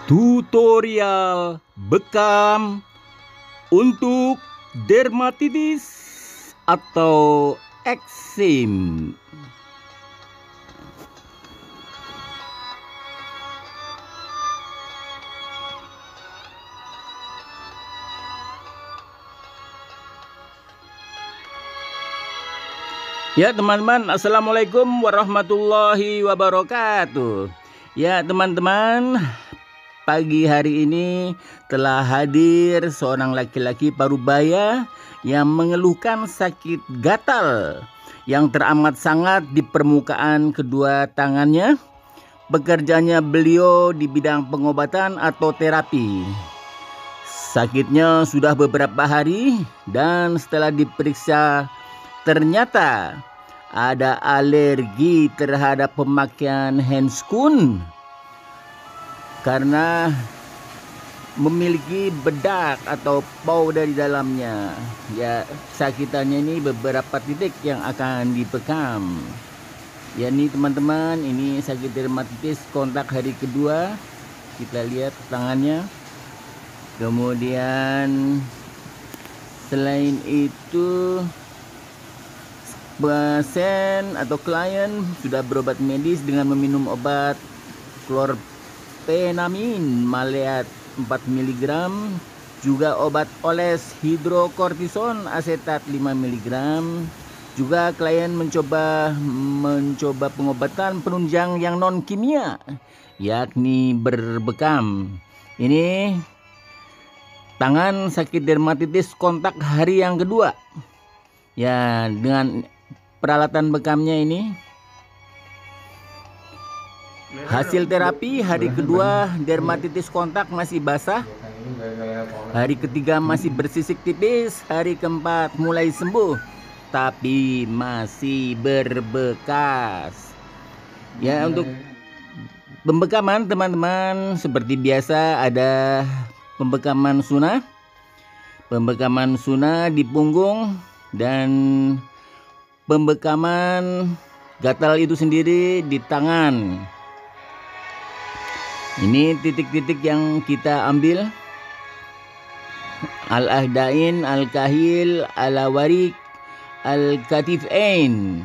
Tutorial bekam untuk dermatitis atau eksim. Ya teman-teman, assalamualaikum warahmatullahi wabarakatuh. Ya teman-teman, pagi hari ini telah hadir seorang laki-laki parubaya yang mengeluhkan sakit gatal yang teramat sangat di permukaan kedua tangannya. Pekerjaannya beliau di bidang pengobatan atau terapi. Sakitnya sudah beberapa hari dan setelah diperiksa ternyata ada alergi terhadap pemakaian handscoon karena memiliki bedak atau powder di dalamnya. Ya, sakitannya ini beberapa titik yang akan dibekam. Ya, ini teman-teman, ini sakit dermatitis kontak hari kedua. Kita lihat tangannya. Kemudian selain itu, pasien atau klien sudah berobat medis dengan meminum obat klorpenamin maleat 4 mg, juga obat oles hidrokortison asetat 5 mg. Juga klien mencoba pengobatan penunjang yang non kimia, yakni berbekam. Ini tangan sakit dermatitis kontak hari yang kedua. Ya, dengan peralatan bekamnya ini. Hasil terapi hari kedua dermatitis kontak masih basah. Hari ketiga masih bersisik tipis. Hari keempat mulai sembuh, tapi masih berbekas. Ya, untuk pembekaman teman-teman seperti biasa ada pembekaman sunnah. Pembekaman sunnah di punggung dan pembekaman gatal itu sendiri di tangan. Ini titik-titik yang kita ambil: al-ahdain, al-kahil, al-warik, al-katifain,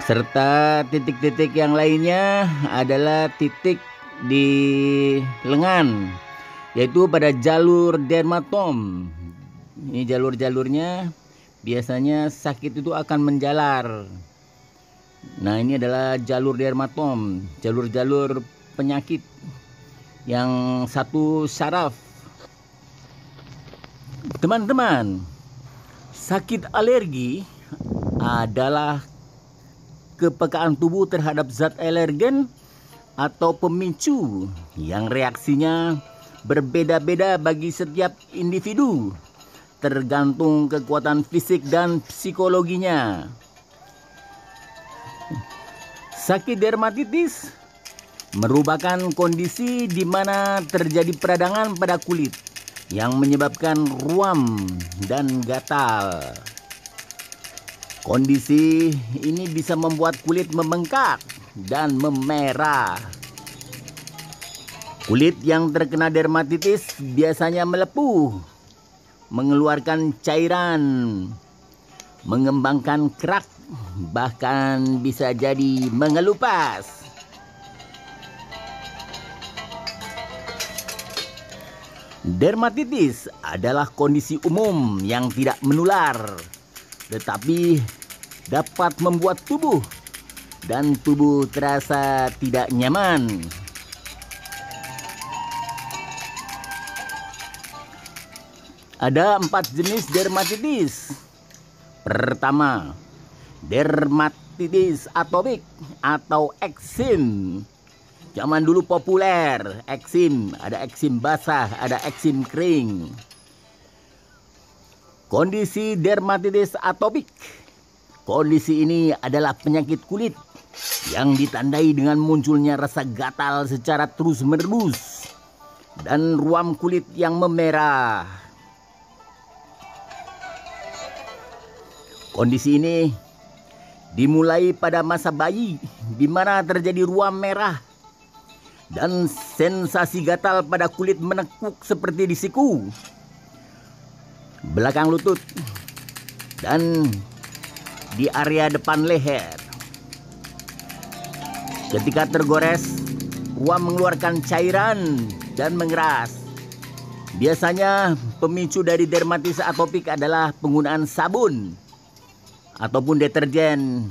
serta titik-titik yang lainnya adalah titik di lengan, yaitu pada jalur dermatom. Ini jalur-jalurnya biasanya sakit itu akan menjalar. Nah, ini adalah jalur dermatom, jalur-jalur penyakit yang satu saraf. Teman-teman, sakit alergi adalah kepekaan tubuh terhadap zat alergen atau pemicu yang reaksinya berbeda-beda bagi setiap individu, tergantung kekuatan fisik dan psikologinya. Sakit dermatitis merupakan kondisi di mana terjadi peradangan pada kulit yang menyebabkan ruam dan gatal. Kondisi ini bisa membuat kulit membengkak dan memerah. Kulit yang terkena dermatitis biasanya melepuh, mengeluarkan cairan, mengembangkan kerak, bahkan bisa jadi mengelupas. Dermatitis adalah kondisi umum yang tidak menular, tetapi dapat membuat tubuh terasa tidak nyaman. Ada 4 jenis dermatitis. Pertama, dermatitis atopik atau eksim. Zaman dulu populer eksim, ada eksim basah, ada eksim kering. Kondisi dermatitis atopik. Kondisi ini adalah penyakit kulit yang ditandai dengan munculnya rasa gatal secara terus-menerus dan ruam kulit yang memerah. Kondisi ini dimulai pada masa bayi, di mana terjadi ruam merah dan sensasi gatal pada kulit menekuk seperti di siku, belakang lutut, dan di area depan leher. Ketika tergores, ruam mengeluarkan cairan dan mengeras. Biasanya pemicu dari dermatitis atopik adalah penggunaan sabun ataupun deterjen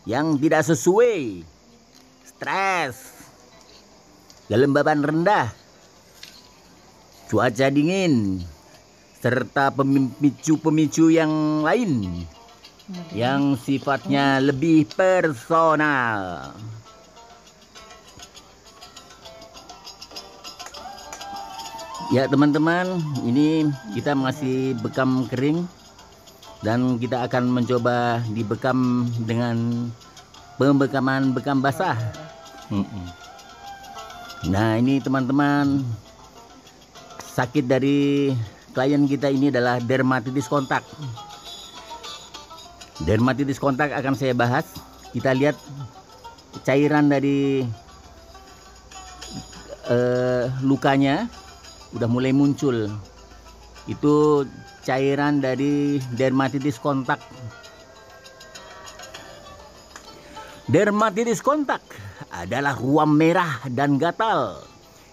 yang tidak sesuai, stres, kelembaban rendah, cuaca dingin, serta pemicu-pemicu yang lain yang sifatnya lebih personal. Ya teman-teman, ini kita masih bekam kering dan kita akan mencoba dibekam dengan pembekaman bekam basah. Nah ini teman-teman, sakit dari klien kita ini adalah dermatitis kontak. Dermatitis kontak akan saya bahas. Kita lihat cairan dari lukanya udah mulai muncul. Itu cairan dari dermatitis kontak. Dermatitis kontak adalah ruam merah dan gatal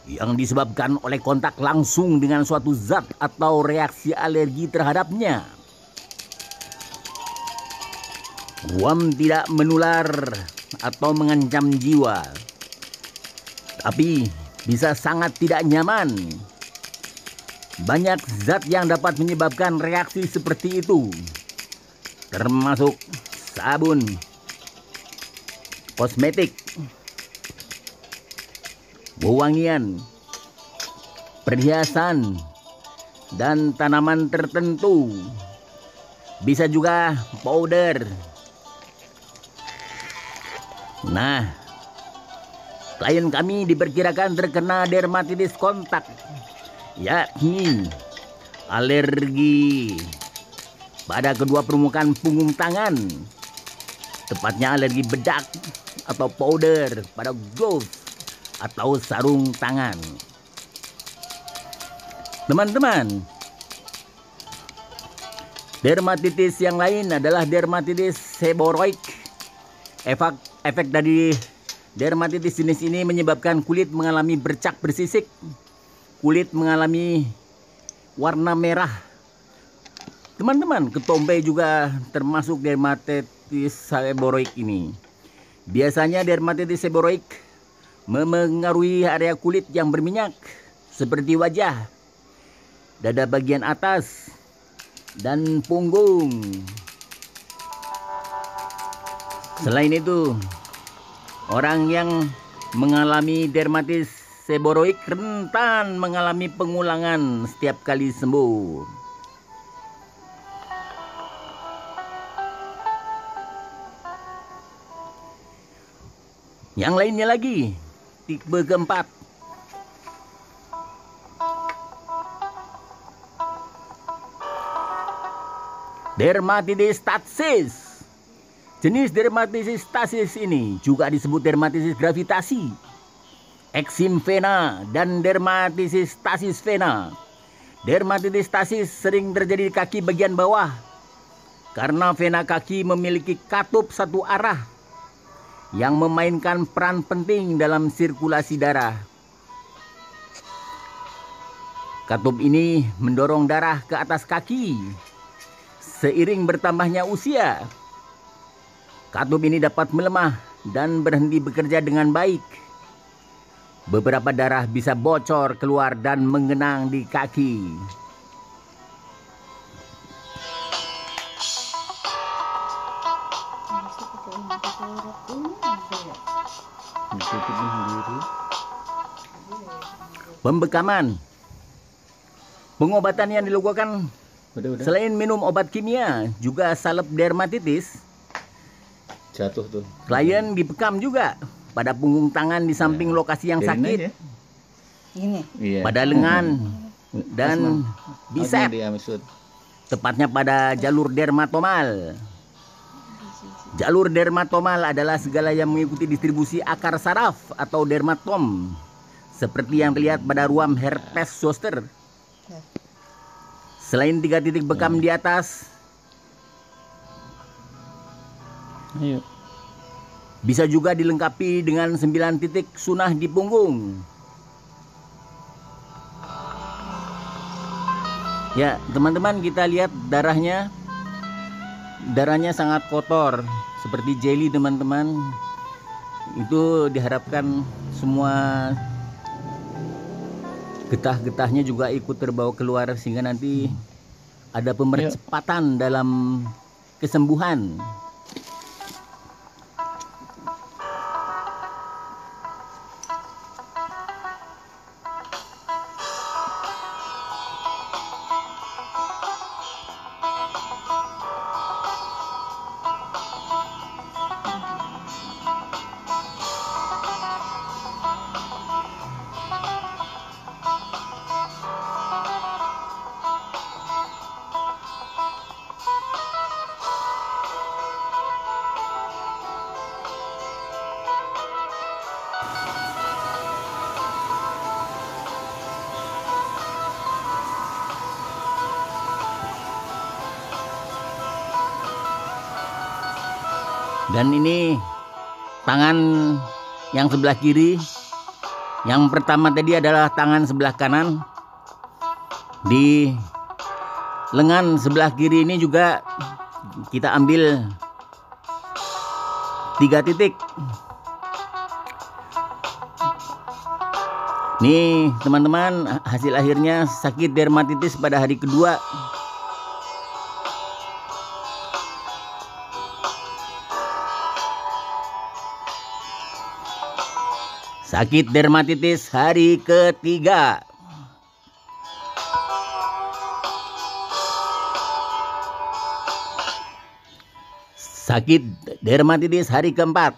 yang disebabkan oleh kontak langsung dengan suatu zat atau reaksi alergi terhadapnya. Ruam tidak menular atau mengancam jiwa, tapi bisa sangat tidak nyaman. Banyak zat yang dapat menyebabkan reaksi seperti itu, termasuk sabun, kosmetik, wewangian, perhiasan, dan tanaman tertentu. Bisa juga powder. Nah, klien kami diperkirakan terkena dermatitis kontak, yakni alergi pada kedua permukaan punggung tangan, tepatnya alergi bedak atau powder pada gloves atau sarung tangan. Teman-teman, dermatitis yang lain adalah dermatitis seborrheic. Efek dari dermatitis jenis ini menyebabkan kulit mengalami bercak bersisik, kulit mengalami warna merah. Teman-teman, ketombe juga termasuk dermatitis seborrheic ini. Biasanya dermatitis seborrheic memengaruhi area kulit yang berminyak seperti wajah, dada bagian atas, dan punggung. Selain itu, orang yang mengalami dermatitis seborrheic rentan mengalami pengulangan setiap kali sembuh. Yang lainnya lagi, tipe keempat, dermatitis stasis. Jenis dermatitis stasis ini juga disebut dermatitis gravitasi, eksim vena, dan dermatitis stasis vena. Dermatitis stasis sering terjadi di kaki bagian bawah karena vena kaki memiliki katup satu arah yang memainkan peran penting dalam sirkulasi darah. Katup ini mendorong darah ke atas kaki. Seiring bertambahnya usia, katup ini dapat melemah dan berhenti bekerja dengan baik. Beberapa darah bisa bocor keluar dan menggenang di kaki. Pembekaman. Pengobatan yang dilakukan selain minum obat kimia, juga salep dermatitis. Jatuh tuh. Klien dibekam juga pada punggung tangan di samping lokasi yang sakit, Ini. Iya. pada lengan dan bicep, tepatnya pada jalur dermatomal. Jalur dermatomal adalah segala yang mengikuti distribusi akar saraf atau dermatom seperti yang terlihat pada ruam herpes zoster. Selain 3 titik bekam di atas, Ayo. bisa juga dilengkapi dengan 9 titik sunah di punggung. Ya, teman-teman, kita lihat darahnya. Darahnya sangat kotor, seperti jelly, teman-teman. Itu diharapkan semua getah-getahnya juga ikut terbawa keluar, sehingga nanti ada pemercepatan dalam kesembuhan. Dan ini tangan yang sebelah kiri. Yang pertama tadi adalah tangan sebelah kanan. Di lengan sebelah kiri ini juga kita ambil 3 titik. Nih teman-teman, hasil akhirnya sakit dermatitis pada hari kedua. Sakit dermatitis hari ketiga. Sakit dermatitis hari keempat.